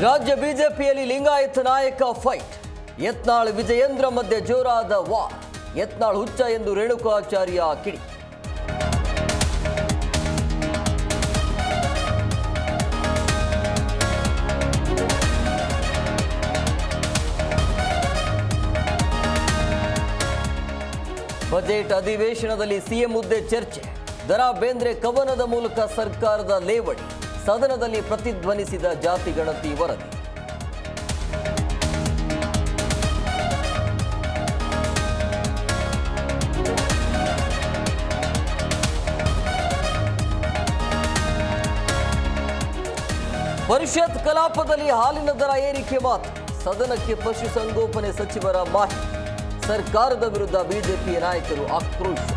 ರಾಜ್ಯ ಬಿಜೆಪಿಯಲ್ಲಿ ಲಿಂಗಾಯತ ನಾಯಕ ಫೈಟ್. ಯತ್ನಾಳ್ ವಿಜಯೇಂದ್ರ ಮಧ್ಯೆ ಜೋರಾದ ವಾರ್. ಯತ್ನಾಳ್ ಹುಚ್ಚ ಎಂದು ರೇಣುಕಾಚಾರ್ಯ ಕಿಡಿ. ಬಜೆಟ್ ಅಧಿವೇಶನದಲ್ಲಿ ಸಿಎಂ ಹುದ್ದೆ ಚರ್ಚೆ. ದರಾ ಬೇಂದ್ರೆ ಕವನದ ಮೂಲಕ ಸರ್ಕಾರದ ಲೇವಡಿ. ಸದನದಲ್ಲಿ ಪ್ರತಿಧ್ವನಿಸಿದ ಜಾತಿ ಗಣತಿ ವರದಿ. ಪರಿಷತ್ ಕಲಾಪದಲ್ಲಿ ಹಾಲಿನ ದರ ಏರಿಕೆ ಮಾತು. ಸದನಕ್ಕೆ ಪಶುಸಂಗೋಪನೆ ಸಚಿವರ ಮಾಹಿತಿ. ಸರ್ಕಾರದ ವಿರುದ್ಧ ಬಿಜೆಪಿ ನಾಯಕರು ಆಕ್ರೋಶ.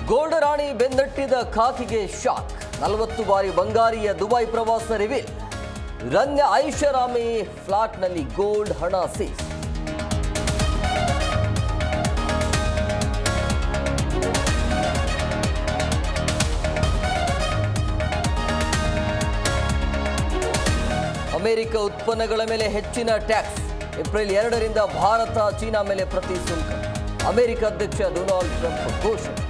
ಗೋಲ್ಡ್ ರಾಣಿ ಬೆನ್ನಟ್ಟಿದ ಖಾಕಿಗೆ ಶಾಕ್. 40 ಬಾರಿ ಬಂಗಾರಿಯ ದುಬೈ ಪ್ರವಾಸ ರಿವೀಲ್. ರನ್ಯ ಐಷಾರಾಮಿ ಫ್ಲಾಟ್ನಲ್ಲಿ ಗೋಲ್ಡ್ ಹಣ ಸೀಸ್. ಅಮೆರಿಕ ಉತ್ಪನ್ನಗಳ ಮೇಲೆ ಹೆಚ್ಚಿನ ಟ್ಯಾಕ್ಸ್. ಏಪ್ರಿಲ್ 2ರಿಂದ ಭಾರತ ಚೀನಾ ಮೇಲೆ ಪ್ರತಿ ಸುಂಕ. ಅಮೆರಿಕ ಅಧ್ಯಕ್ಷ ಡೊನಾಲ್ಡ್ ಟ್ರಂಪ್ ಘೋಷಣೆ.